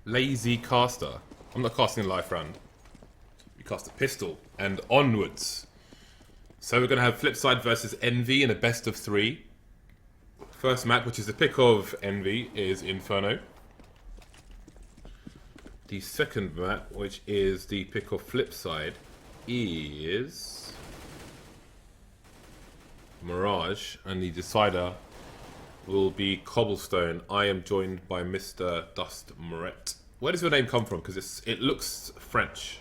Lazy caster. I'm not casting a life round. You cast a pistol and onwards. So we're going to have FlipSid versus Envy in a best of 3. First map, which is the pick of Envy, is Inferno. The second map, which is the pick of FlipSid, is Mirage, and the decider will be Cobblestone. I am joined by Mr. Dust Moret. Where does your name come from? Because it looks French.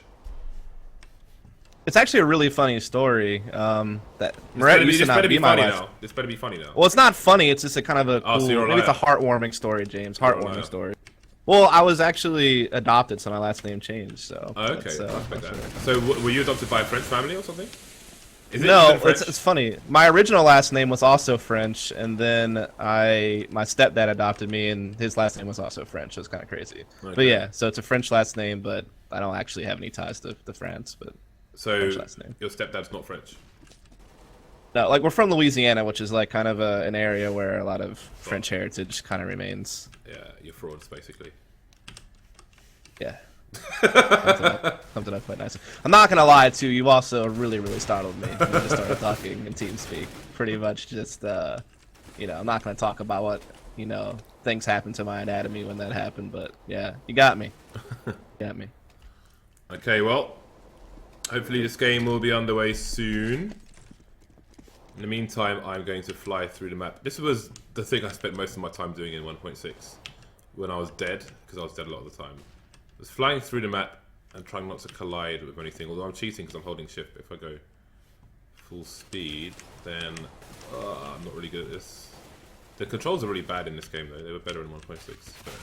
It's actually a really funny story. That Moret used to not be my last. This better be funny now. Well, it's not funny. It's just a kind of a cool. So maybe it's a heartwarming story, James. Heartwarming story. Well, I was actually adopted, so my last name changed. So. Oh, okay. I respect that. So, were you adopted by a French family or something? No, it's funny. My original last name was also French, and then my stepdad adopted me, and his last name was also French. So it's kind of crazy. Okay. But yeah, so it's a French last name, but I don't actually have any ties to France. But so your stepdad's not French? No, like we're from Louisiana, which is like kind of an area where a lot of French heritage kind of remains. Yeah, you're frauds basically. Yeah. Something up quite nice. I'm not gonna lie to you. You also really startled me when you started talking in TeamSpeak. Pretty much just, you know, I'm not gonna talk about what, you know, things happened to my anatomy when that happened, but yeah, you got me. You got me. Okay, well, hopefully this game will be underway soon. In the meantime, I'm going to fly through the map. This was the thing I spent most of my time doing in 1.6 when I was dead, because I was dead a lot of the time. I was flying through the map and trying not to collide with anything, although I'm cheating because I'm holding shift. If I go full speed, then I'm not really good at this. The controls are really bad in this game though, they were better in 1.6. But...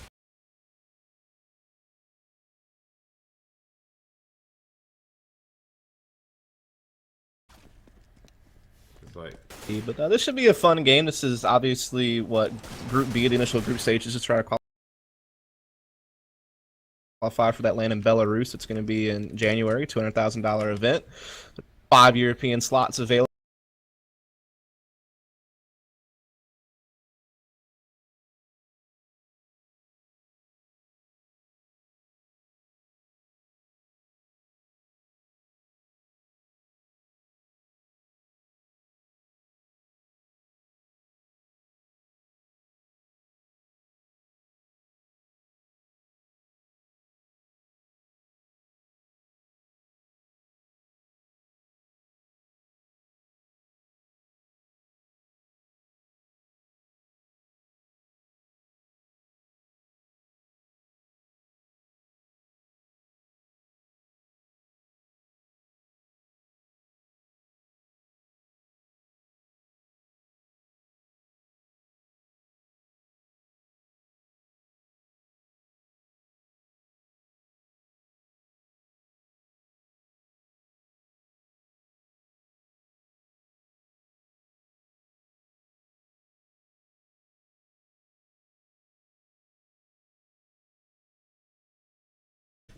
But this should be a fun game. This is obviously what Group B, the initial group stage, is to try to qualify for that land in Belarus. It's going to be in January, $200,000 event. 5 European slots available.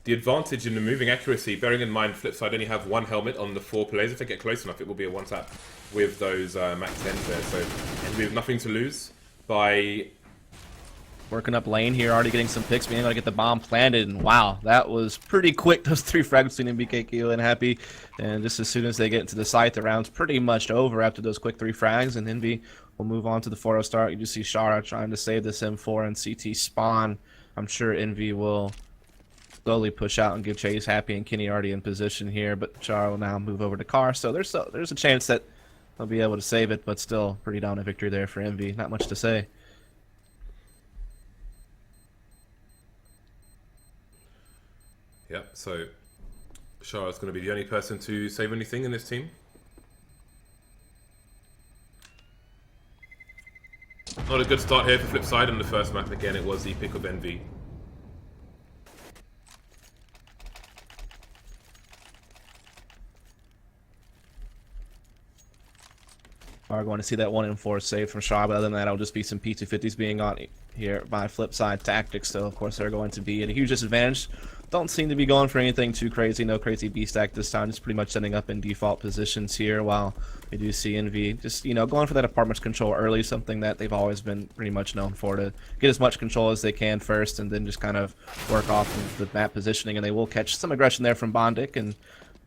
The advantage in the moving accuracy, bearing in mind FlipSid only have one helmet on the 4 players. If they get close enough, it will be a one-tap with those max 10s there. So we have nothing to lose by working up lane here, already getting some picks, being able to get the bomb planted, and wow, that was pretty quick. Those 3 frags between MBKQ and Happy, and just as soon as they get into the site, the round's pretty much over after those quick 3 frags, and Envy will move on to the 4-0 start. You just see Shara trying to save this M4 and CT spawn. I'm sure Envy will slowly push out and give chase. Happy and Kenny already in position here, but Char will now move over to Car, so there's a chance that they'll be able to save it, but still pretty dominant victory there for Envy. Not much to say. Yeah, so Shara's going to be the only person to save anything in this team. Not a good start here for FlipSid in the first map. Again, it was the pick of Envy. Are going to see that 1 in 4 save from Shaw, but other than that, it'll just be some P250s being on here by FlipSid Tactics. So, of course, they're going to be at a huge disadvantage. Don't seem to be going for anything too crazy. No crazy B stack this time. Just pretty much setting up in default positions here. While we do see EnVy just, going for that apartments control early, something that they've always been pretty much known for, to get as much control as they can first, and then just kind of work off of the map positioning. And they will catch some aggression there from Bondic and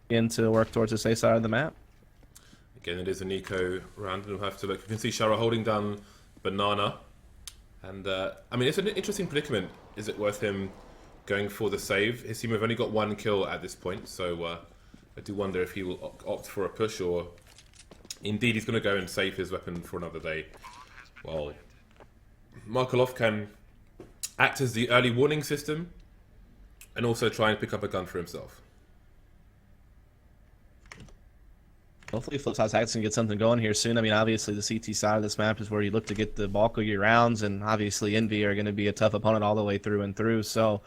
begin to work towards the safe side of the map. Again, it is an eco round, and we'll have to look. You can see Shara holding down Banana. And, I mean, it's an interesting predicament. Is it worth him going for the save? His team have only got 1 kill at this point, so I do wonder if he will opt for a push, or indeed he's going to go and save his weapon for another day. Well, Markelov can act as the early warning system and also try and pick up a gun for himself. Hopefully FlipSid Tactics can get something going here soon. I mean, obviously the CT side of this map is where you look to get the bulk of your rounds, and obviously EnVy are going to be a tough opponent all the way through and through. So,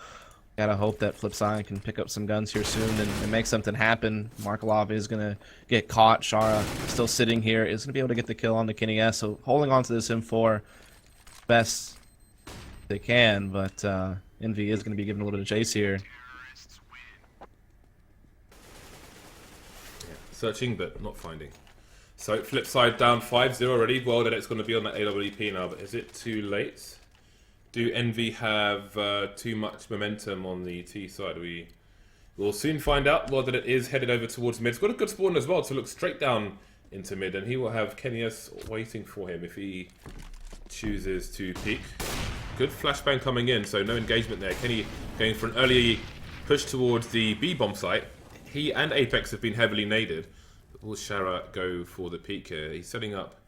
gotta hope that FlipSid can pick up some guns here soon and make something happen. Markelov is going to get caught. Shara still sitting here is going to be able to get the kill on the Kenny S. So holding on to this M4 best they can, but EnVy is going to be given a little bit of chase here. Searching, but not finding. So FlipSid down 5-0 already. Well, then it's going to be on that AWP now, but is it too late? Do EnVy have too much momentum on the T side? We will soon find out. Well, that it is headed over towards mid. It's got a good spawn as well to look straight down into mid, and he will have Kenny S waiting for him if he chooses to peek. Good flashbang coming in, so no engagement there. Kenny going for an early push towards the B bomb site. He and Apex have been heavily naded. Will Shara go for the peek here? He's setting up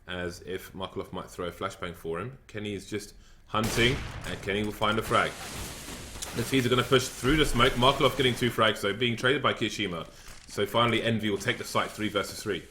as if Markelov might throw a flashbang for him. Kenny is just hunting, and Kenny will find a frag. The T's are going to push through the smoke. Markelov getting 2 frags, though, being traded by Kiyashima. So finally, EnVy will take the site 3 versus 3.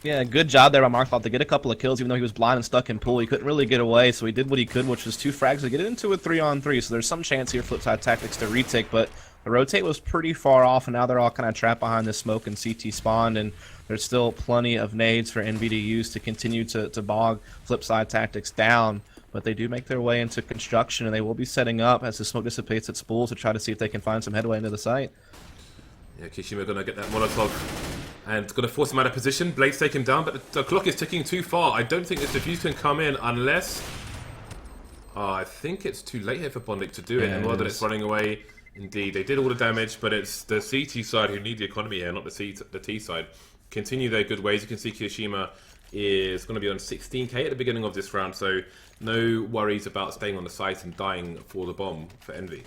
Yeah, good job there by Markelov to get a couple of kills, even though he was blind and stuck in pool. He couldn't really get away, so he did what he could, which was 2 frags to get it into a 3-on-3. So there's some chance here for FlipSid Tactics to retake, but the rotate was pretty far off, and now they're all kind of trapped behind the smoke and CT spawned, and there's still plenty of nades for EnVy to use to continue to bog FlipSid Tactics down. But they do make their way into construction, and they will be setting up as the smoke dissipates at spool to try to see if they can find some headway into the site. Yeah, Kishima going to get that Molotov and going to force him out of position. Blade's taken down, but the clock is ticking too far. I don't think this defuse can come in unless... I think it's too late here for Bondic to do it, and more that it's running away. Indeed, they did all the damage, but it's the CT side who need the economy here, not the T side. Continue their good ways. You can see Kiyashima is going to be on 16k at the beginning of this round, so no worries about staying on the site and dying for the bomb for EnVy.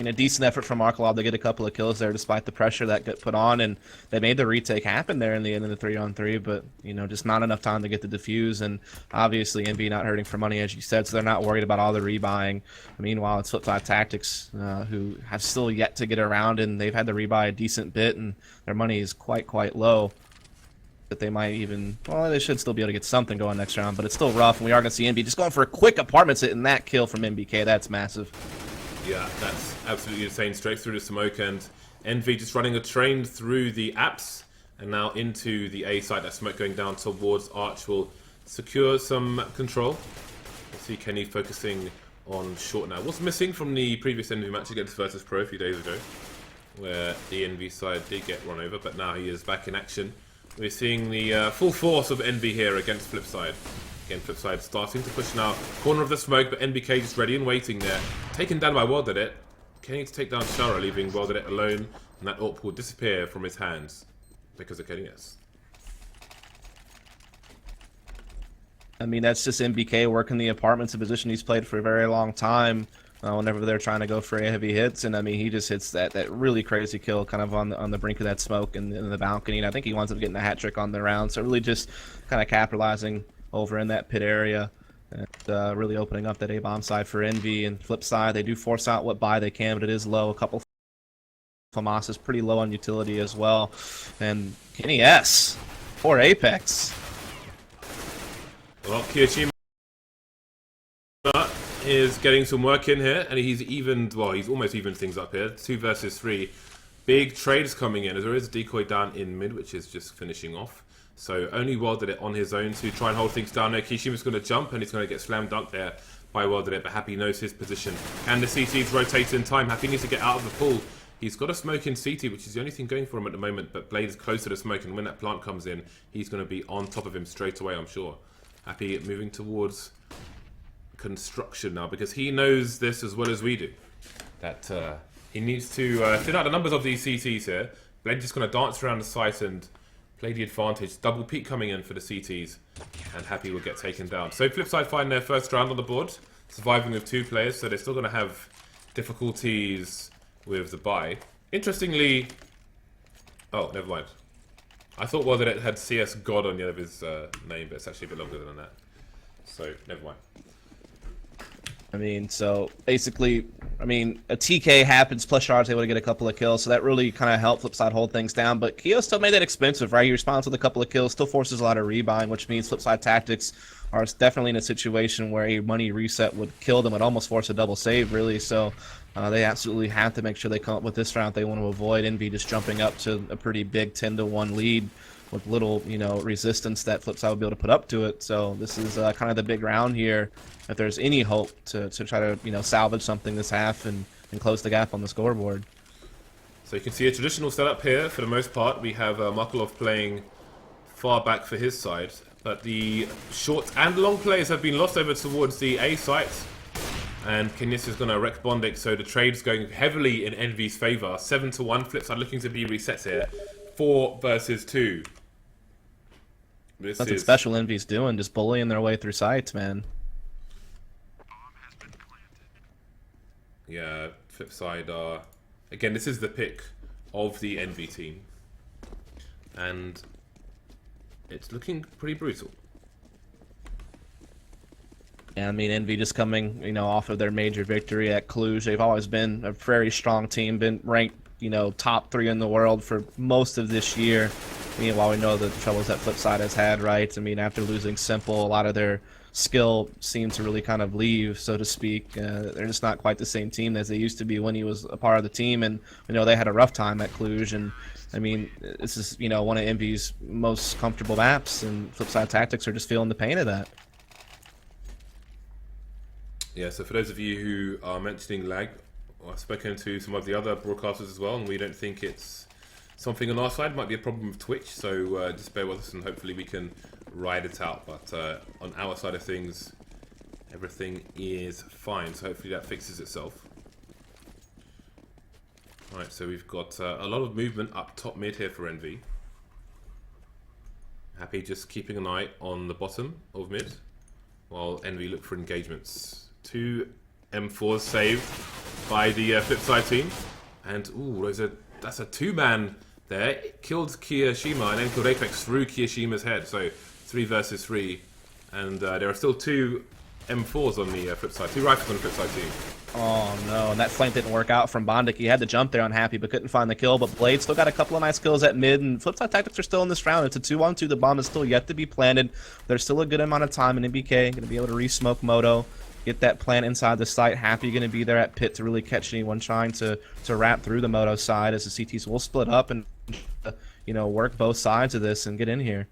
A decent effort from Markelov to get a couple of kills there despite the pressure that got put on, and they made the retake happen there in the end of the 3-on-3, but just not enough time to get the defuse, and obviously EnVy not hurting for money, as you said, so they're not worried about all the rebuying. Meanwhile, it's FlipSid Tactics who have still yet to get around, and they've had to rebuy a decent bit, and their money is quite low. That they might even, well, they should still be able to get something going next round, but it's still rough, and we are going to see EnVy just going for a quick apartments hit, and that kill from MBK, that's massive. Yeah, that's absolutely insane. Straight through the smoke, and EnVy just running a train through the apps and now into the A site. That smoke going down towards Arch will secure some control. You see Kenny focusing on short now. What's missing from the previous EnVy match against Virtus Pro a few days ago, where the EnVy side did get run over, but now he is back in action. We're seeing the full force of EnVy here against FlipSid. Again, FlipSid starting to push now. Corner of the smoke, but NBK just ready and waiting there. Taken down by Worldedet. Kenny to take down Shara, leaving Worldedet alone. And that AWP will disappear from his hands because of Kenny S. I mean, that's just MBK working the apartments, a position he's played for a very long time. Whenever they're trying to go for heavy hits, and I mean, he just hits that really crazy kill, kind of on the brink of that smoke and in the balcony. And I think he winds up getting a hat trick on the round. So really, just kind of capitalizing over in that pit area, and really opening up that A bomb side for EnVy. And FlipSid, they do force out what buy they can, but it is low. A couple. FAMAS is pretty low on utility as well, and Kenny S for Apex. Well, Kiyashima is getting some work in here, and he's evened, well, he's almost evened things up here. 2 versus 3. Big trades coming in, as there is a decoy down in mid, which is just finishing off. So only Well Did It on his own to try and hold things down there. Kishima's going to jump and he's going to get slam dunked there by Well Did It, but Happy knows his position. Can the CTs rotate in time? Happy needs to get out of the pool. He's got a smoke in CT, which is the only thing going for him at the moment, but Blade is closer to smoke, and when that plant comes in, he's going to be on top of him straight away, I'm sure. Happy moving towards construction now, because he knows this as well as we do. That he needs to thin out the numbers of these CTs here. Blade just going to dance around the site and play the advantage. Double peak coming in for the CTs, and Happy will get taken down. So FlipSid find their first round on the board, surviving with 2 players, so they're still going to have difficulties with the buy. Interestingly, oh, never mind. I thought Well Did It had CS God on the end of his name, but it's actually a bit longer than that. So, never mind. I mean, so basically, I mean, a TK happens, plus Shard's able to get a couple of kills, so that really kind of helped FlipSid hold things down. But Keo still made that expensive, right? He responds with a couple of kills, still forces a lot of rebuying, which means FlipSid Tactics are definitely in a situation where a money reset would kill them and almost force a double save, really. So they absolutely have to make sure they come up with this round. They want to avoid EnVy just jumping up to a pretty big 10-1 lead with little, you know, resistance that FlipSid would be able to put up to it. So this is kind of the big round here. If there's any hope to try to, you know, salvage something this half and close the gap on the scoreboard. So you can see a traditional setup here. For the most part, we have Markelov playing far back for his side, but the short and long plays have been lost over towards the A site, and Kinesis is going to wreck Bondic, so the trade's going heavily in EnVy's favour. 7-1, FlipSid looking to be reset here. 4 versus 2. Nothing special EnVy's doing, just bullying their way through sites, man. Yeah, FlipSid again, this is the pick of the EnVy team, and it's looking pretty brutal. Yeah, I mean, EnVy just coming, you know, off of their major victory at Cluj. They've always been a very strong team, been ranked, you know, top 3 in the world for most of this year. Meanwhile, we know the troubles that FlipSid has had, right? I mean, after losing Simple, a lot of their skill seemed to really kind of leave, so to speak. They're just not quite the same team as they used to be when he was a part of the team, and you know they had a rough time at Cluj. And I mean, this is, you know, one of EnVy's most comfortable maps, and FlipSid Tactics are just feeling the pain of that. Yeah, so for those of you who are mentioning lag, I've spoken to some of the other broadcasters as well, and we don't think it's something on our side. It might be a problem with Twitch, so just bear with us and hopefully we can ride it out. But on our side of things, everything is fine, so hopefully that fixes itself. Alright, so we've got a lot of movement up top mid here for EnVy. Happy just keeping an eye on the bottom of mid, while EnVy look for engagements. 2 M4s saved by the FlipSid team, and ooh, that's a 2-man there. It killed Kiyashima and then killed Apex through Kiyashima's head, so 3 versus 3, and there are still 2 M4s on the FlipSid, 2 rifles on the FlipSid team. Oh no, and that flank didn't work out from Bondic. He had to jump there unhappy, but couldn't find the kill. But Blade still got a couple of nice kills at mid, and FlipSid Tactics are still in this round. It's a 2-on-2. The bomb is still yet to be planted. There's still a good amount of time, and NBK going to be able to re-smoke Moto, get that plant inside the site. Happy going to be there at pit to really catch anyone trying to wrap through the Moto side, as the CTs will split up and you know, work both sides of this and get in here.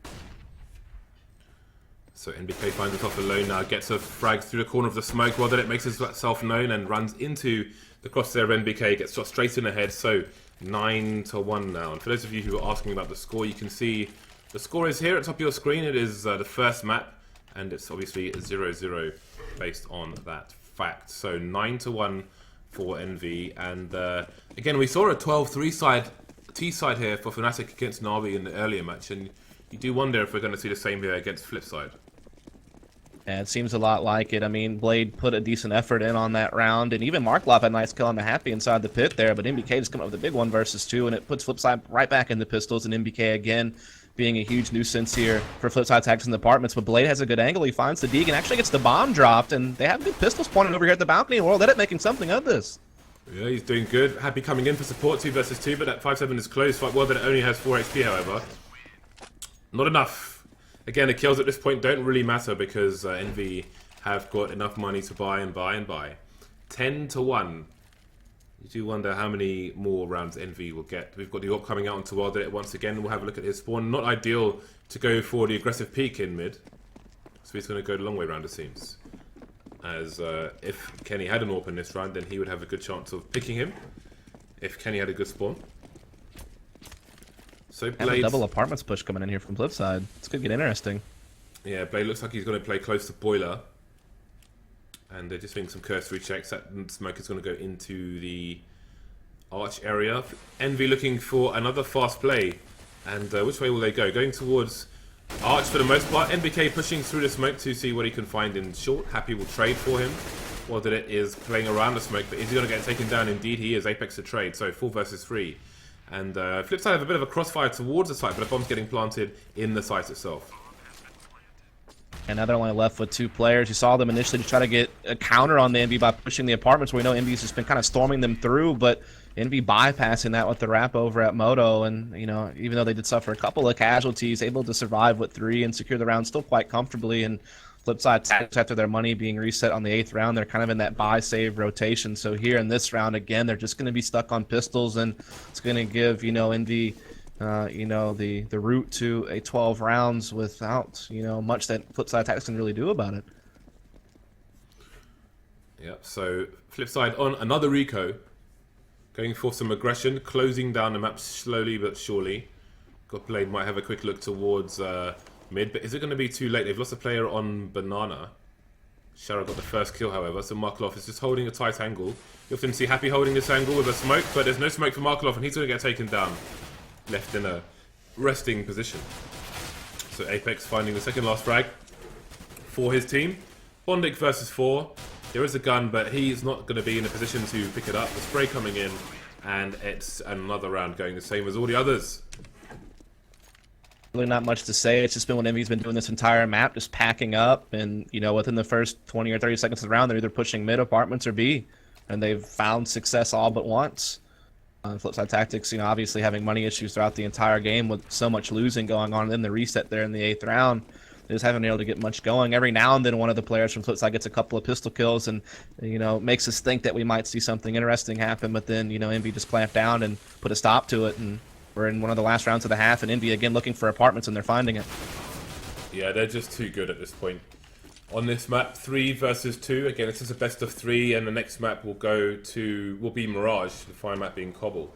So NBK finds himself alone now, gets a frag through the corner of the smoke, well then it makes himself known and runs into the crosshair of NBK, gets shot straight in the head. So 9-1 now. And for those of you who are asking about the score, you can see the score is here at the top of your screen. It is the first map, and it's obviously 0-0 based on that fact. So 9-1 for EnVy, and again we saw a 12-3 side T-side here for Fnatic against Na'Vi in the earlier match, and you do wonder if we're going to see the same here against FlipSid. Yeah, it seems a lot like it. I mean, Blade put a decent effort in on that round, and even Markelov had a nice kill on the Happy inside the pit there, but NBK just come up with a big 1 versus 2, and it puts FlipSid right back in the pistols, and NBK again being a huge nuisance here for FlipSid Tactics in the apartments. But Blade has a good angle. He finds the Deeg and actually gets the bomb dropped, and they have good pistols pointed over here at the balcony, and World Edit making something of this. Yeah, he's doing good. Happy coming in for support, 2 versus 2, but that 5-7 is close. World Edit only has 4 HP, however. Not enough. Again, the kills at this point don't really matter because EnVy have got enough money to buy and buy and buy. 10-1. You do wonder how many more rounds Envy will get. We've got the Orc coming out onto Wild once again. We'll have a look at his spawn. Not ideal to go for the aggressive peek in mid. So he's going to go the long way round, it seems. As if Kenny had an AWP in this round, then he would have a good chance of picking him. If Kenny had a good spawn. So Blade, double apartments push coming in here from FlipSid. This could get interesting. Yeah, Blade looks like he's going to play close to Boiler. And they're just doing some cursory checks. That smoke is going to go into the arch area. Envy looking for another fast play. And which way will they go? Going towards arch for the most part. NBK pushing through the smoke to see what he can find in short. Happy will trade for him. Well, that it is playing around the smoke, but is he going to get taken down? Indeed, he is. Apex to trade. So 4 versus 3. And FlipSid have a bit of a crossfire towards the site, but a bomb's getting planted in the site itself. And now they're only left with 2 players. You saw them initially to try to get a counter on the Envy by pushing the apartments, where we know Envy's just been kind of storming them through, but Envy bypassing that with the wrap over at Moto. And, you know, even though they did suffer a couple of casualties, able to survive with 3 and secure the round still quite comfortably. And FlipSid Tactics, after their money being reset on the 8th round, they're kind of in that buy-save rotation. So here in this round, again, they're just going to be stuck on pistols, and it's going to give, you know, Envy the route to a 12 rounds without, you know, much that FlipSid Tactics can really do about it. Yep, so FlipSid on another Rico, going for some aggression, closing down the map slowly but surely. God Blade might have a quick look towards mid, but is it going to be too late? They've lost a player on Banana. Shara got the first kill, however, so Markloff is just holding a tight angle. You often see Happy holding this angle with a smoke, but there's no smoke for Markloff, and he's going to get taken down. Left in a resting position. So Apex finding the second last frag for his team. Bondic versus 4. There is a gun, but he's not going to be in a position to pick it up. The spray coming in, and it's another round going the same as all the others. Really not much to say. It's just been what Envy's been doing this entire map, just packing up, and, you know, within the first 20 or 30 seconds of the round, they're either pushing mid apartments or B, and they've found success all but once. FlipSid Tactics, you know, obviously having money issues throughout the entire game with so much losing going on, and then the reset there in the 8th round, they just haven't been able to get much going. Every now and then one of the players from FlipSid gets a couple of pistol kills and, you know, makes us think that we might see something interesting happen, but then, you know, Envy just clamped down and put a stop to it, and we're in one of the last rounds of the half, and Envy again looking for apartments, and they're finding it. Yeah, they're just too good at this point. On this map, 3 versus 2. Again, this is a best of 3, and the next map will be Mirage, the final map being Cobble.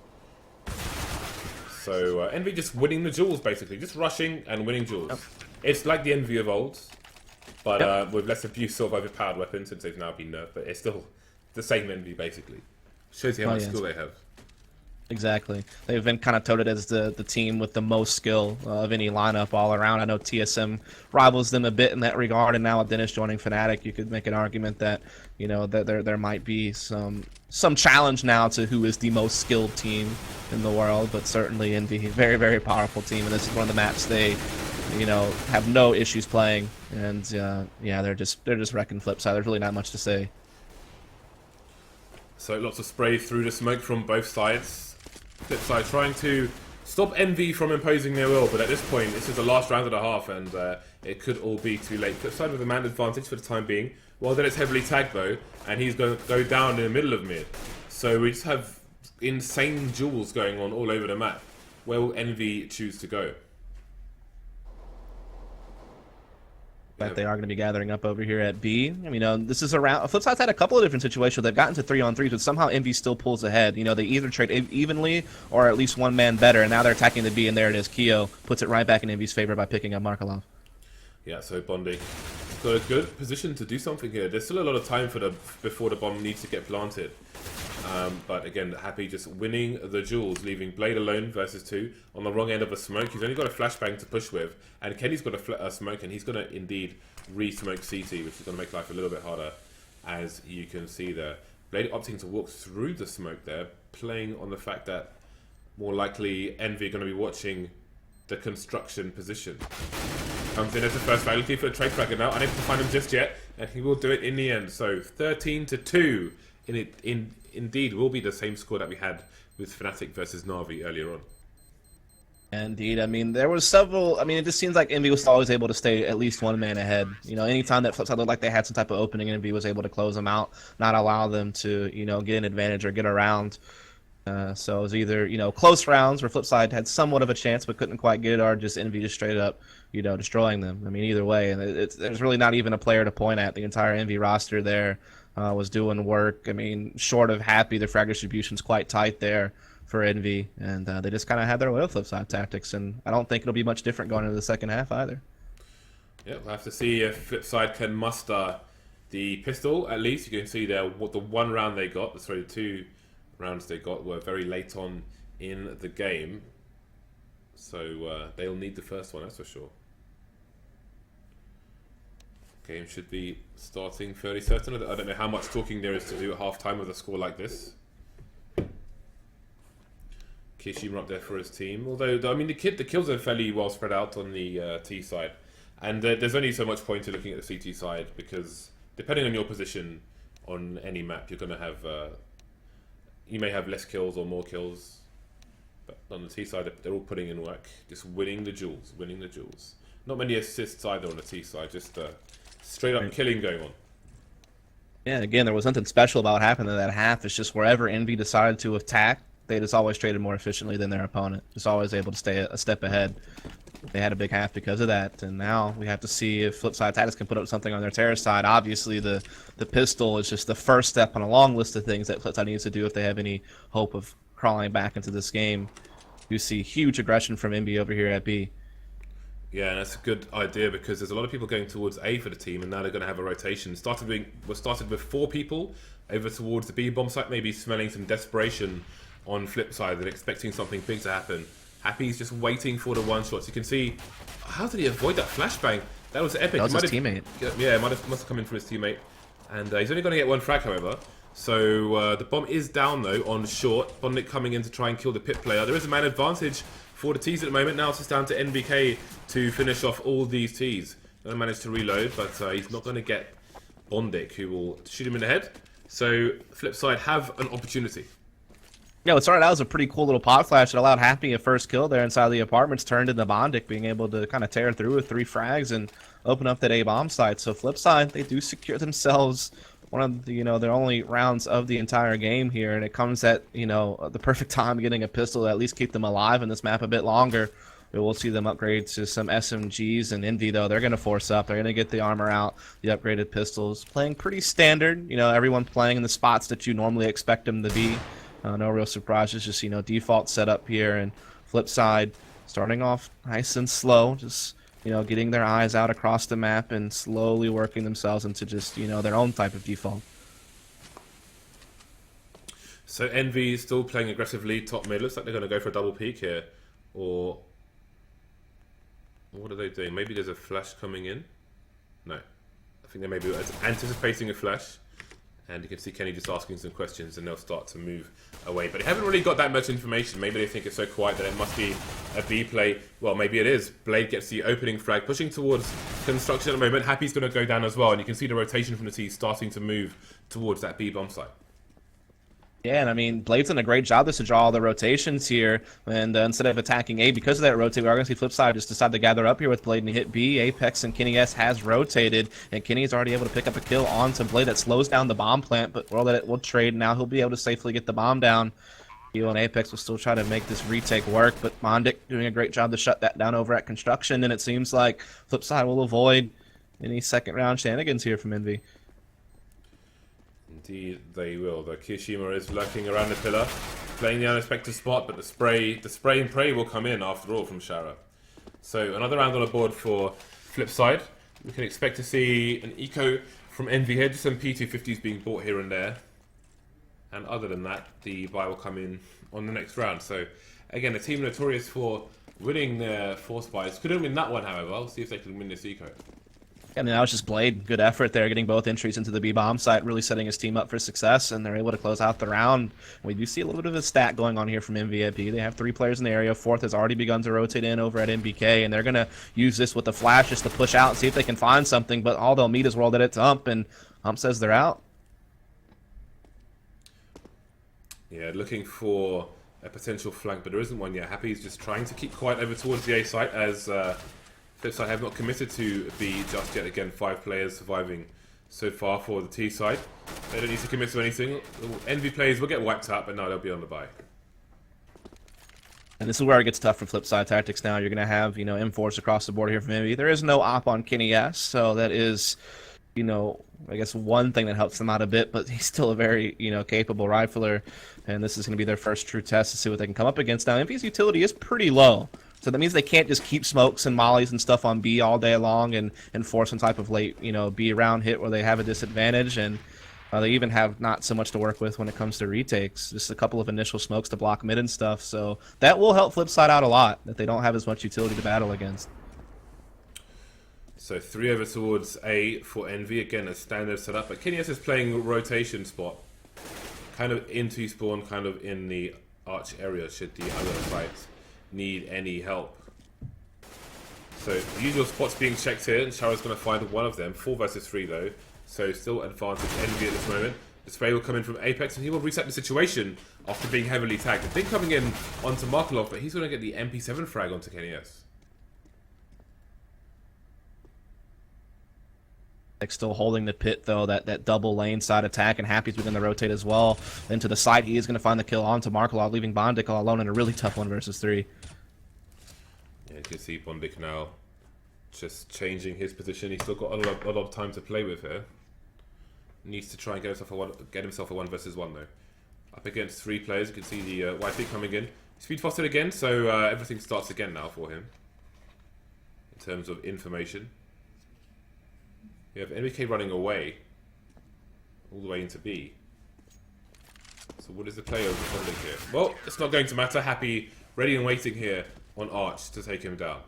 So Envy just winning the duels, basically, just rushing and winning duels. Yep. It's like the Envy of old, but with less abuse of overpowered weapons, since they've now been nerfed. But it's still the same Envy, basically. Shows you how much skill they have. Exactly. They've been kind of touted as the team with the most skill of any lineup all around. I know TSM rivals them a bit in that regard, and now with Dennis joining Fnatic, you could make an argument that, you know, that there might be some challenge now to who is the most skilled team in the world, but certainly Envy, very, very powerful team, and this is one of the maps they, you know, have no issues playing, and yeah, they're just wrecking FlipSid. There's really not much to say. So lots of spray through the smoke from both sides. FlipSid trying to stop Envy from imposing their will, but at this point, this is the last round of the half, and it could all be too late. FlipSid with a man advantage for the time being. Well, then it's heavily tagged though, and he's going to go down in the middle of mid. So we just have insane duels going on all over the map. Where will Envy choose to go? That they are going to be gathering up over here at B. I mean, this is around. FlipSid's had a couple of different situations. They've gotten to 3-on-3s, but somehow Envy still pulls ahead. You know, they either trade evenly or at least one man better, and now they're attacking the B, and there it is. Keo puts it right back in Envy's favor by picking up Markelov. Yeah, so Bondi got a good position to do something here. There's still a lot of time before the bomb needs to get planted. But again, Happy just winning the duels, leaving Blade alone versus 2 on the wrong end of a smoke. He's only got a flashbang to push with, and Kenny's got a smoke, and he's going to indeed re-smoke CT, which is going to make life a little bit harder, as you can see there. Blade opting to walk through the smoke there, playing on the fact that more likely Envy are going to be watching the construction position. Comes in as the first faculty for a trade fragger now, unable to find him just yet, and he will do it in the end. So 13-2, indeed will be the same score that we had with Fnatic versus Na'Vi earlier on. Indeed. I mean, there was several. I mean, it just seems like Envy was always able to stay at least one man ahead. You know, anytime that FlipSid looked like they had some type of opening, Envy was able to close them out, not allow them to, get an advantage or get around. So it was either, close rounds where FlipSid had somewhat of a chance but couldn't quite get it, or just Envy just straight up, destroying them. I mean, either way, and there's really not even a player to point at. The entire Envy roster there was doing work. I mean, short of happy, the frag distribution's quite tight there for Envy, and they just kind of had their way with FlipSid tactics, and I don't think it'll be much different going into the second half either. Yeah, we'll have to see if FlipSid can muster the pistol, at least. You can see there what the one round they got, sorry, the 2 rounds they got were very late on in the game. So they'll need the first one, that's for sure. Game should be starting fairly certain. I don't know how much talking there is to do at half-time with a score like this. Kishima up there for his team. Although, I mean, the kills are fairly well spread out on the T side. And there's only so much point to looking at the CT side, because depending on your position on any map, you're going to have... you may have less kills or more kills. But on the T side, they're all putting in work. Just winning the duels, winning the duels. Not many assists either on the T side, just straight up killing going on. Yeah, again, there was nothing special about what happened in that half. It's just wherever Envy decided to attack, they just always traded more efficiently than their opponent. Just always able to stay a step ahead. They had a big half because of that, and now we have to see if FlipSid Tactics can put up something on their terrorist side. Obviously, the pistol is just the first step on a long list of things that FlipSid needs to do if they have any hope of crawling back into this game. You see huge aggression from Envy over here at B. Yeah, and that's a good idea, because there's a lot of people going towards A for the team, and now they're going to have a rotation. Started with 4 people over towards the B bomb site, maybe smelling some desperation on FlipSid and expecting something big to happen. Happy's just waiting for the one shots. You can see, how did he avoid that flashbang? That was epic. That was his teammate. Yeah, must have come in from his teammate. And he's only going to get 1 frag, however. So the bomb is down, though, on short. Bondnik coming in to try and kill the pit player. There is a man advantage for the T's at the moment. Now it's just down to NVK to finish off all these T's. Going to manage to reload, but he's not going to get Bondnik, who will shoot him in the head. So FlipSid have an opportunity. Yeah, what started out as a pretty cool little pot flash that allowed Happy a first kill there inside the apartments, turned into Bondic being able to kind of tear through with 3 frags and open up that A bomb site. So FlipSid, they do secure themselves one of the, their only rounds of the entire game here, and it comes at, the perfect time getting a pistol to at least keep them alive in this map a bit longer. We'll see them upgrade to some SMGs, and Envy, though, they're going to force up. They're going to get the armor out, the upgraded pistols. Playing pretty standard, everyone playing in the spots that you normally expect them to be. No real surprises, just, default setup here, and FlipSid starting off nice and slow, just, getting their eyes out across the map and slowly working themselves into just, their own type of default. So Envy is still playing aggressively top mid. Looks like they're going to go for a double peek here. Or what are they doing? Maybe there's a flash coming in? No. I think they may be anticipating a flash. And you can see Kenny just asking some questions, and they'll start to move away. But they haven't really got that much information. Maybe they think it's so quiet that it must be a B play. Well, maybe it is. Blade gets the opening frag, pushing towards construction at the moment. Happy's going to go down as well, and you can see the rotation from the T starting to move towards that B bomb site. Yeah, and I mean, Blade's done a great job just to draw all the rotations here, and instead of attacking A, because of that rotate, we are going to see FlipSid just decide to gather up here with Blade and hit B. Apex and Kenny S has rotated, and Kenny is already able to pick up a kill onto Blade that slows down the bomb plant, but we'll let it, we'll trade. Now he'll be able to safely get the bomb down. You and Apex will still try to make this retake work, but Mondic doing a great job to shut that down over at construction, and it seems like FlipSid will avoid any second round shenanigans here from Envy. Indeed, they will. The Kishima is lurking around the pillar, playing the unexpected spot, but the spray and pray will come in after all from Shara. So another round on the board for FlipSid. We can expect to see an eco from Envy here, just some P250s being bought here and there. And other than that, the buy will come in on the next round. So again, a team notorious for winning their force buys. Couldn't win that one, however. We'll see if they can win this eco. I mean, that was just Blade. Good effort there, getting both entries into the B bomb site, really setting his team up for success, and they're able to close out the round. We do see a little bit of a stat going on here from MVP. They have 3 players in the area. 4th has already begun to rotate in over at MBK, and they're going to use this with the flash just to push out and see if they can find something, but all they'll meet is rolled at it's Hump, and Hump says they're out. Yeah, looking for a potential flank, but there isn't one yet. Happy is just trying to keep quiet over towards the A site, as FlipSid have not committed to B just yet. Again, 5 players surviving so far for the T side. They don't need to commit to anything. Envy players will get wiped out, but no, they'll be on the buy. And this is where it gets tough for FlipSid tactics now. You're going to have, M4s across the board here from Envy. There is no op on Kenny S, so that is, I guess one thing that helps them out a bit, but he's still a very, capable rifler. And this is going to be their first true test to see what they can come up against. Now, Envy's utility is pretty low. So that means they can't just keep smokes and mollies and stuff on B all day long and force some type of late, B round hit where they have a disadvantage. And they even have not so much to work with when it comes to retakes. Just a couple of initial smokes to block mid and stuff. So that will help FlipSid out a lot, that they don't have as much utility to battle against. So 3 over towards A for Envy. Again, a standard setup. But Kenny S is playing rotation spot. Kind of into spawn, kind of in the arch area, should the other sites need any help. So the usual spots being checked here, and Shara's going to find one of them. 4 versus 3 though. So still advantage Envy at this moment. The spray will come in from Apex, and he will reset the situation after being heavily tagged. The thing coming in onto Markelov, but he's going to get the MP7 frag onto Kenny S. Still holding the pit though, that double lane side attack, and Happy's going to rotate as well. Into the side, he is going to find the kill onto Markelov, leaving Bondik all alone in a really tough 1 versus 3. Yeah, you can see Bondik now just changing his position. He's still got a lot of time to play with here. Needs to try and get himself a 1 versus 1 though. Up against 3 players, you can see the YP coming in. Speed fostered again, so everything starts again now for him in terms of information. You have NBK running away all the way into B. So what is the play over Bondik here? Well, it's not going to matter. Happy ready and waiting here on Arch to take him down.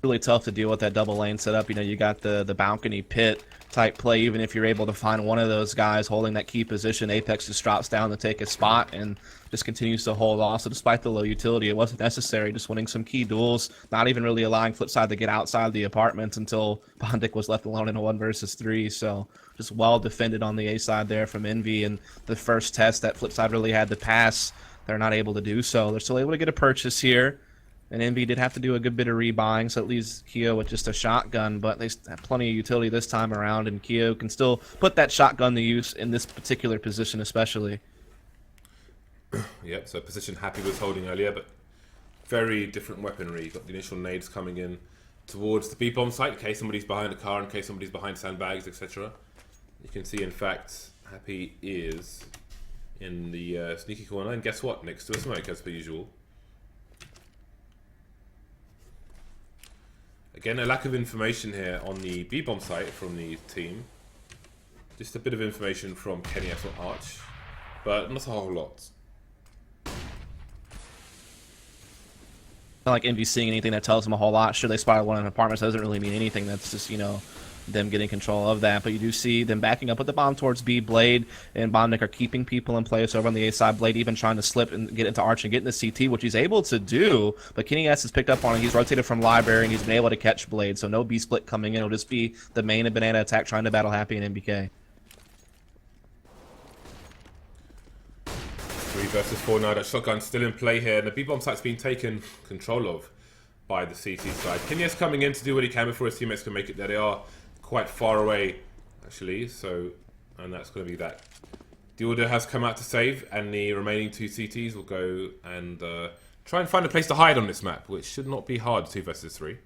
Really tough to deal with that double lane setup. You got the balcony pit type play. Even if you're able to find one of those guys holding that key position, Apex just drops down to take a spot and just continues to hold off. So despite the low utility, it wasn't necessary. Just winning some key duels, not even really allowing FlipSid to get outside the apartments until Bondik was left alone in a 1 versus 3. So just well defended on the A side there from Envy. And the first test that FlipSid really had to pass, they're not able to do so. They're still able to get a purchase here. And Envy did have to do a good bit of rebuying, so it leaves Keo with just a shotgun, but they have plenty of utility this time around, and Keo can still put that shotgun to use in this particular position especially. Yep, so position Happy was holding earlier, but very different weaponry. You've got the initial nades coming in towards the B-bomb site in case somebody's behind a car, in case somebody's behind sandbags, etc. You can see, in fact, Happy is in the sneaky corner, and guess what? Next to a smoke, as per usual. Again, a lack of information here on the B-bomb site from the team. Just a bit of information from Kenny S or Arch, but not a whole lot. Not like Envy seeing anything that tells them a whole lot. Sure, they spotted one in apartments. That doesn't really mean anything. That's just, them getting control of that. But you do see them backing up with the bomb towards B. Blade and Bondik are keeping people in place over on the A side. Blade even trying to slip and get into Arch and get into CT, which he's able to do. But Kenny S has picked up on it. He's rotated from Library and he's been able to catch Blade. So no B split coming in. It'll just be the main and banana attack trying to battle Happy and MBK. 3 versus 4 now. That shotgun's still in play here. And the B-bomb site's been taken control of by the CT side. Kenny S coming in to do what he can before his teammates can make it there. They are quite far away, actually. So, and that's going to be that. The order has come out to save, and the remaining 2 CTs will go and try and find a place to hide on this map, which should not be hard. 2 versus 3.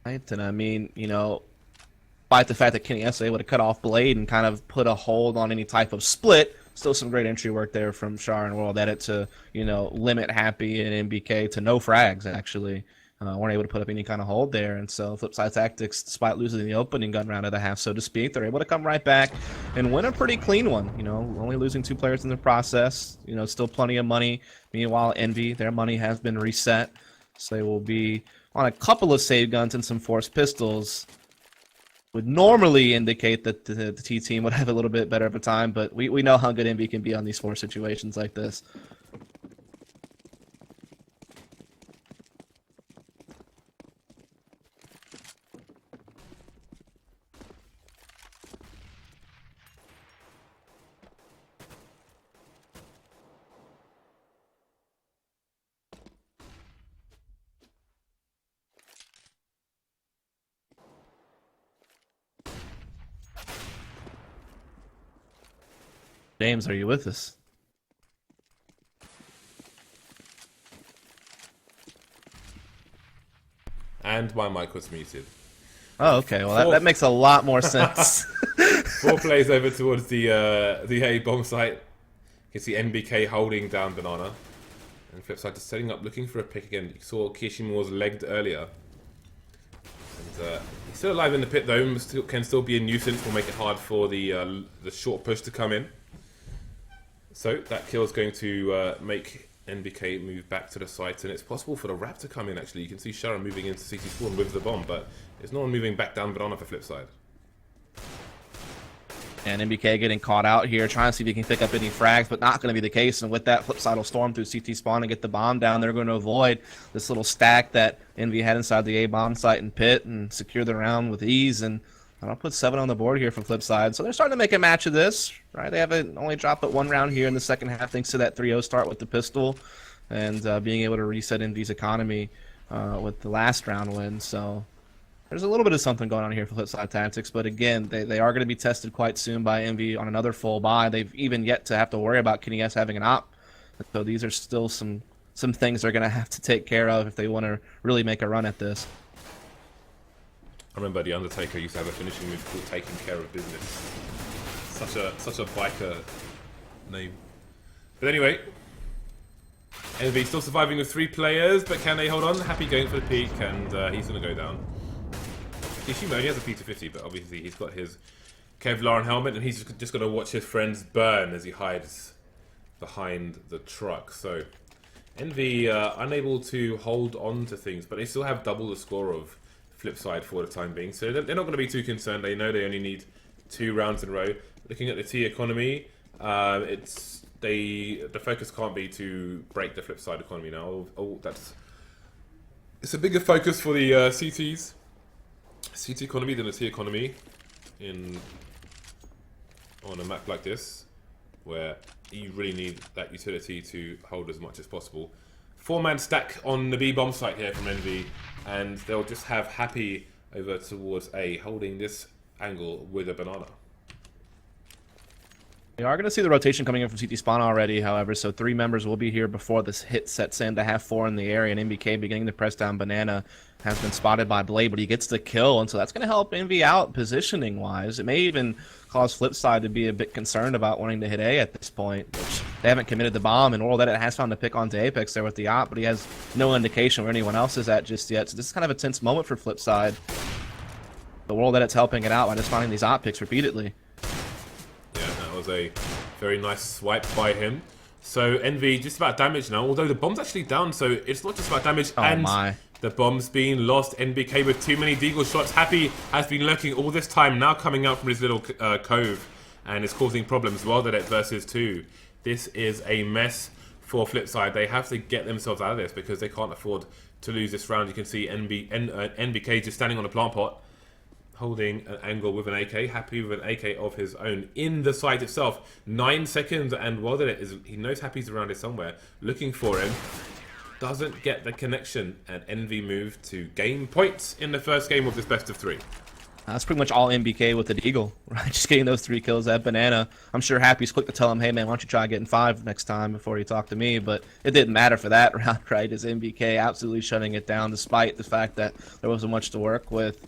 Right, and I mean, despite the fact that Kenny S was able to cut off Blade and kind of put a hold on any type of split, still some great entry work there from Char and World Edit to, limit Happy and MBK to no frags, actually. Weren't able to put up any kind of hold there, and so FlipSid tactics, despite losing the opening gun round of the half, so to speak, they're able to come right back and win a pretty clean one. Only losing 2 players in the process. Still plenty of money. Meanwhile, Envy, their money has been reset, so they will be on a couple of save guns and some forced pistols. Would normally indicate that the T team would have a little bit better of a time, but we know how good Envy can be on these forced situations like this. James, are you with us? And my mic was muted. Oh, okay. Well, that makes a lot more sense. 4 plays over towards the A bomb site. You can see NBK holding down Banana. And FlipSid just setting up, looking for a pick again. You saw Kishimoto was legged earlier. And he's still alive in the pit though, can still be a nuisance, will make it hard for the short push to come in. So that kill is going to make NBK move back to the site, and it's possible for the Wrap to come in actually. You can see Sharon moving into CT spawn with the bomb, but there's no one moving back down Banana for FlipSid. And NBK getting caught out here, trying to see if he can pick up any frags, but not going to be the case. And with that, FlipSid will storm through CT spawn and get the bomb down. They're going to avoid this little stack that Envy had inside the A bomb site and pit and secure the round with ease. And I'll put 7 on the board here from FlipSid. So they're starting to make a match of this, right? They haven't only dropped but 1 round here in the second half thanks to that 3-0 start with the pistol and being able to reset Envy's economy with the last round win. So there's a little bit of something going on here for FlipSid Tactics, but again, they are going to be tested quite soon by Envy on another full buy. They've even yet to have to worry about Kenny S having an op. So these are still some things they're going to have to take care of if they want to really make a run at this. I remember The Undertaker used to have a finishing move called Taking Care of Business. Such a biker name. But anyway, Envy still surviving with 3 players, but can they hold on? Happy going for the peak, and he's going to go down. Kishimoto only has a P250, but obviously he's got his Kevlar helmet, and he's just got to watch his friends burn as he hides behind the truck. So Envy unable to hold on to things, but they still have double the score of FlipSid for the time being. So they're not going to be too concerned. They know they only need 2 rounds in a row. Looking at the T economy, the focus can't be to break the FlipSid economy now. It's a bigger focus for the CT economy than the T economy on a map like this, where you really need that utility to hold as much as possible. 4-man stack on the B bomb site here from Envy, and they'll just have Happy over towards A, holding this angle with a Banana. We are going to see the rotation coming in from CT spawn already, however, so 3 members will be here before this hit sets in to have 4 in the area, and NBK beginning to press down Banana has been spotted by Blade, but he gets the kill, and so that's going to help Envy out positioning-wise. It may even cause FlipSid to be a bit concerned about wanting to hit A at this point, which they haven't committed the bomb, and Oral Edit has found a pick onto Apex there with the op, but he has no indication where anyone else is at just yet, so this is kind of a tense moment for FlipSid. The World Edit's helping it out by just finding these op picks repeatedly. Yeah, that was a very nice swipe by him. So Envy just about damage now, although the bomb's actually down, so it's not just about damage. Oh and my. The bomb's being lost. NBK with too many deagle shots. Happy has been lurking all this time, now coming out from his little cove, and is causing problems. World Edit versus 2. This is a mess for FlipSid. They have to get themselves out of this because they can't afford to lose this round. You can see NBK just standing on a plant pot, holding an angle with an AK. Happy with an AK of his own in the site itself. 9 seconds, and World Edit he knows Happy's around here somewhere, looking for him. Doesn't get the connection, and Envy move to game points in the first game of this best of 3. That's pretty much all NBK with the Deagle, right? Just getting those 3 kills at Banana. I'm sure Happy's quick to tell him, hey man, why don't you try getting 5 next time before you talk to me, but it didn't matter for that round, right? As NBK absolutely shutting it down despite the fact that there wasn't much to work with.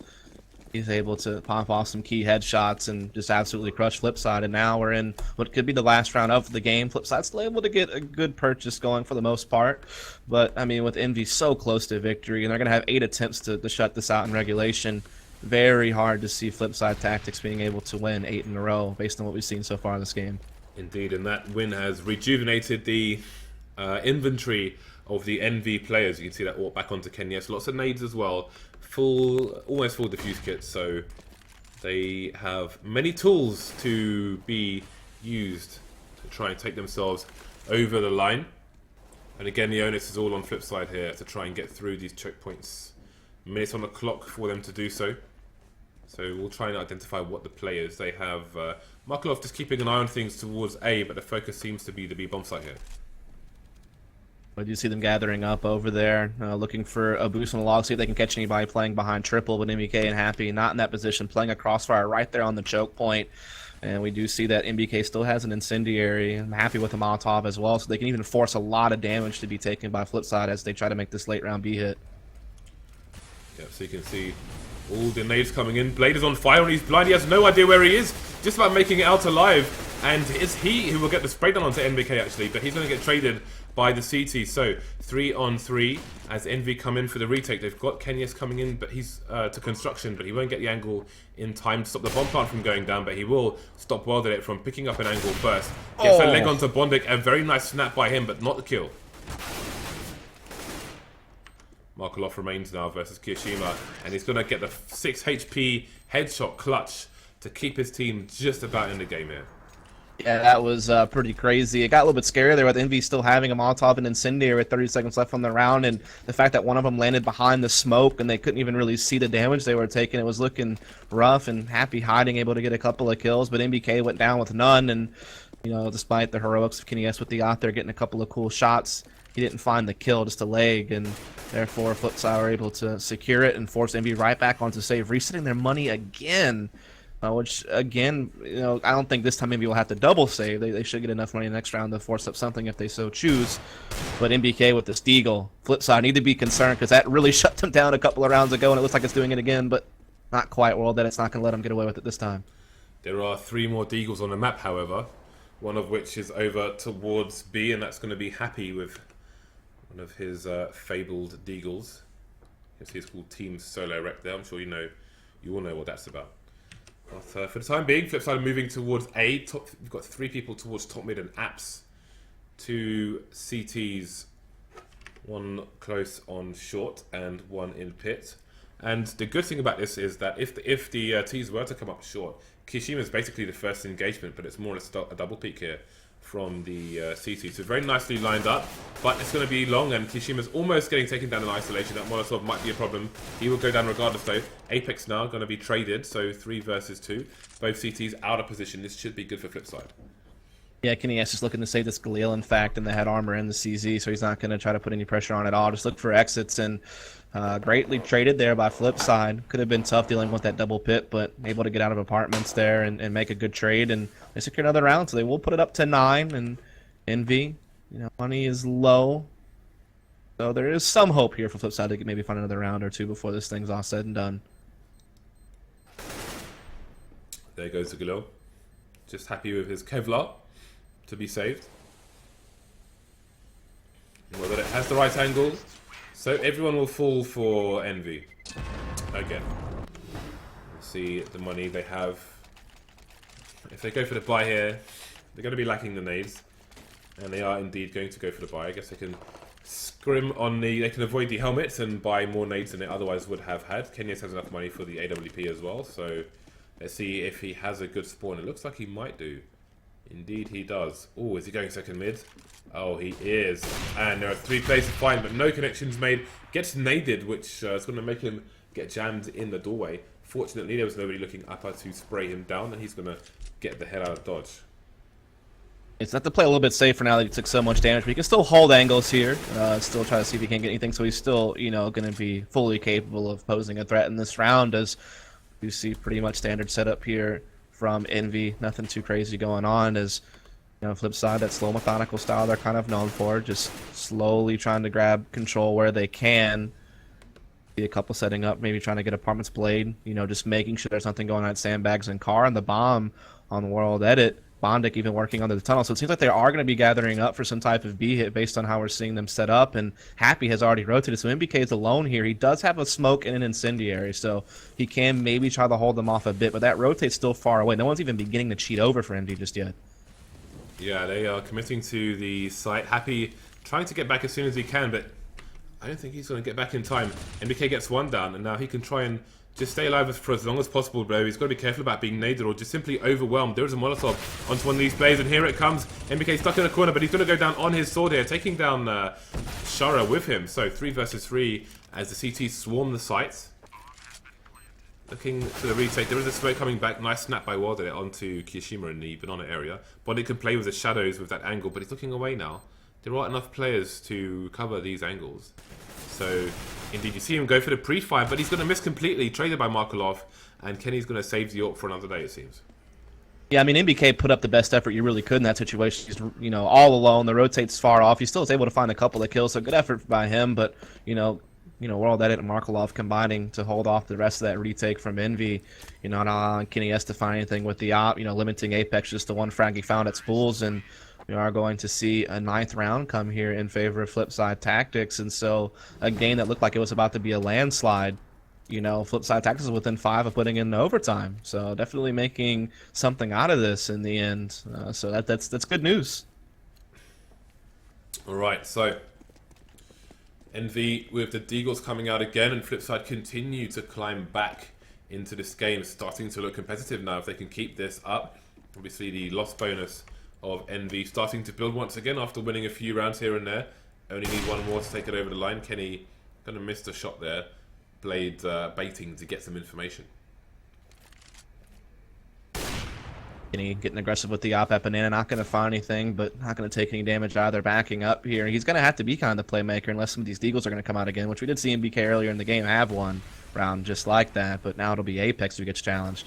He's able to pop off some key headshots and just absolutely crush FlipSid, and now we're in what could be the last round of the game. FlipSid's still able to get a good purchase going for the most part, but I mean with Envy so close to victory, and they're going to have 8 attempts to shut this out in regulation. Very hard to see FlipSid Tactics being able to win 8 in a row based on what we've seen so far in this game. Indeed, and that win has rejuvenated the inventory of the Envy players. You can see that all back onto Ken. Yes, lots of nades as well. Almost full defuse kits, so they have many tools to be used to try and take themselves over the line. And again, the onus is all on FlipSid here to try and get through these checkpoints. Minutes on the clock for them to do so. So we'll try and identify what the players they have. Markelov just keeping an eye on things towards A, but the focus seems to be the B bomb site here. But you see them gathering up over there, looking for a boost on the log, see if they can catch anybody playing behind triple, but MBK and Happy not in that position, playing a crossfire right there on the choke point. And we do see that MBK still has an incendiary. I'm happy with the Molotov as well, so they can even force a lot of damage to be taken by FlipSid as they try to make this late round B hit. Yeah, so you can see all the nades coming in. Blade is on fire and he's blind. He has no idea where he is. Just about making it out alive. And it's he who will get the spray down onto NBK actually, but he's going to get traded by the CT. So 3-on-3 as Envy come in for the retake. They've got Kenyas coming in, but he's to construction, but he won't get the angle in time to stop the bomb plant from going down, but he will stop Worldet from picking up an angle first. Gets a leg onto Bondik, a very nice snap by him, but not the kill. Markolov remains now versus Kiyashima, and he's going to get the 6 HP headshot clutch to keep his team just about in the game here. Yeah, that was pretty crazy. It got a little bit scary there with Envy still having a Molotov and Incendiary with 30 seconds left on the round, and the fact that one of them landed behind the smoke and they couldn't even really see the damage they were taking. It was looking rough, and Happy hiding, able to get a couple of kills, but MBK went down with none, and you know, despite the heroics of Kenny S with the out there getting a couple of cool shots, he didn't find the kill, just a leg, and therefore FlipSid were able to secure it and force Envy right back onto save, resetting their money again. Which, again, you know, I don't think this time maybe we'll have to double save. They should get enough money in the next round to force up something if they so choose. But MBK with the Steagle, FlipSid need to be concerned because that really shut them down a couple of rounds ago, and it looks like it's doing it again, but not quite. World that it's not going to let them get away with it this time. There are 3 more Deagles on the map, however, one of which is over towards B, and that's going to be Happy with one of his fabled Deagles. You can see it's called Team Solo Rec there. I'm sure you all know what that's about. But for the time being, FlipSid are moving towards A. We've got 3 people towards top mid and apps. 2 CTs, 1 close on short and 1 in pit. And the good thing about this is that if the T's were to come up short, Kishima is basically the first engagement, but it's more or less a double peek here from the CT. So very nicely lined up, but it's going to be long, and Kishima's almost getting taken down in isolation. That Molotov might be a problem. He will go down regardless though. Apex now going to be traded, so 3 versus 2. Both CTs out of position. This should be good for FlipSid. Yeah, Kenny S is looking to save this Galil, in fact, in the head armor and the CZ, so he's not going to try to put any pressure on at all. Just look for exits, and greatly traded there by FlipSid. Could have been tough dealing with that double pit, but able to get out of apartments there and make a good trade, and they secure another round, so they will put it up to 9, and Envy, you know, money is low. So there is some hope here for FlipSid to maybe find another round or 2 before this thing's all said and done. There goes the Galil. Just happy with his Kevlar to be saved. Well, that it has the right angle, so everyone will fall for Envy again. See the money they have. If they go for the buy here, they're going to be lacking the nades, and they are indeed going to go for the buy. I guess they can scrim on they can avoid the helmets and buy more nades than they otherwise would have had. Kenyas has enough money for the AWP as well, so let's see if he has a good spawn. It looks like he might do. Indeed he does. Oh, is he going second mid? Oh, he is. And there are 3 players to find, but no connections made. Gets naded, which is going to make him get jammed in the doorway. Fortunately, there was nobody looking upper to spray him down, and he's going to get the hell out of dodge. It's not to play a little bit safer now that he took so much damage, but he can still hold angles here. Still try to see if he can get anything, so he's still, you know, going to be fully capable of posing a threat in this round, as you see pretty much standard setup here from Envy. Nothing too crazy going on, as you know, FlipSid, that slow methodical style they're kind of known for, just slowly trying to grab control where they can. See a couple setting up, maybe trying to get apartments played, you know, just making sure there's nothing going on at sandbags and car, and the bomb on World Edit. Bondik even working under the tunnel, so it seems like they are going to be gathering up for some type of B hit based on how we're seeing them set up, and Happy has already rotated, so MBK is alone here. He does have a smoke and an incendiary, so he can maybe try to hold them off a bit, but that rotate's still far away. No one's even beginning to cheat over for MD just yet. Yeah, they are committing to the site. Happy trying to get back as soon as he can, but I don't think he's going to get back in time. MBK gets 1 down, and now he can try and just stay alive for as long as possible, bro. He's got to be careful about being naded or just simply overwhelmed. There is a Molotov onto one of these players, and here it comes. MBK stuck in a corner, but he's going to go down on his sword here, taking down Shara with him. So 3 versus 3 as the CT swarm the sites. Looking for the retake. There is a smoke coming back. Nice snap by Worldet onto Kiyashima in the banana area. Bondik can play with the shadows with that angle, but he's looking away now. There aren't enough players to cover these angles. So, indeed, you see him go for the pre-fire, but he's going to miss completely. Traded by Markolov, and Kenny's going to save the AWP for another day, it seems. Yeah, I mean, NBK put up the best effort you really could in that situation. He's, all alone. The rotate's far off. He still was able to find a couple of kills, so good effort by him. But, World Edit and Markelov combining to hold off the rest of that retake from Envy. Not allowing Kenny S to find anything with the op, limiting Apex just to one frag he found at Spools. And we are going to see a 9th round come here in favor of FlipSid Tactics. And so a game that looked like it was about to be a landslide, FlipSid Tactics is within 5 of putting in overtime. So definitely making something out of this in the end. So that's good news. All right, so Envy with the Deagles coming out again, and FlipSid continue to climb back into this game, starting to look competitive now if they can keep this up. Obviously the loss bonus of Envy starting to build once again after winning a few rounds here and there. Only need one more to take it over the line. Kenny kind of missed a shot there. Blade baiting to get some information. Kenny getting aggressive with the op at Banana, not going to find anything, but not going to take any damage either. Backing up here, he's going to have to be kind of the playmaker unless some of these Deagles are going to come out again, which we did see in BK earlier in the game have one round just like that, but now it'll be Apex who gets challenged.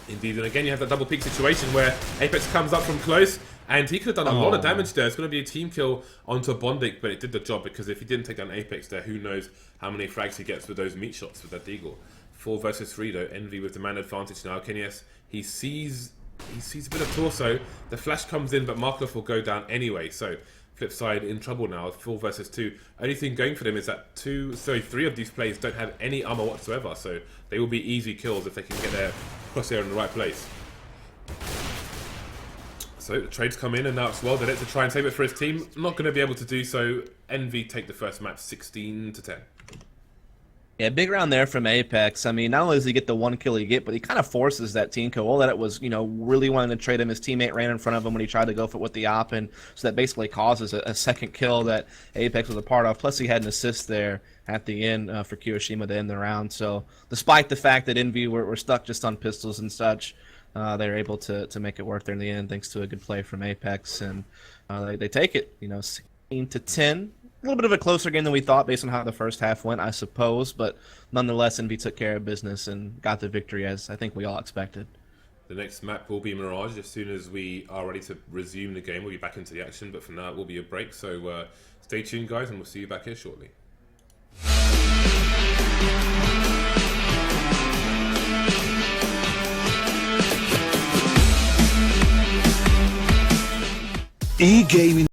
Indeed, and again you have that double peak situation where Apex comes up from close, and he could have done a lot of damage there. It's going to be a team kill onto Bondic, but it did the job, because if he didn't take down Apex there, who knows how many frags he gets with those meat shots with that Deagle. 4 versus 3 though, Envy with the man advantage now. Kenny S, he sees a bit of torso, the flash comes in, but Markov will go down anyway, so FlipSid in trouble now, 4 versus 2. Only thing going for them is that 3 of these players don't have any armor whatsoever, so they will be easy kills if they can get their crosshair in the right place. So the trades come in, and now it's World Edit to try and save it for his team. Not going to be able to do so. Envy take the first map 16-10. Yeah, big round there from Apex. I mean, not only does he get the 1 kill he get, but he kind of forces that team kill. All that it was, really wanting to trade him. His teammate ran in front of him when he tried to go for it with the op, and so that basically causes a second kill that Apex was a part of. Plus, he had an assist there at the end for Kiyoshima to end the round. So, despite the fact that Envy were stuck just on pistols and such, they were able to make it work there in the end, thanks to a good play from Apex, and they take it, 16-10. A little bit of a closer game than we thought based on how the first half went, I suppose, but nonetheless, Envy took care of business and got the victory as I think we all expected. The next map will be Mirage. As soon as we are ready to resume the game, we'll be back into the action, but for now it will be a break, so stay tuned guys, and we'll see you back here shortly. E-gaming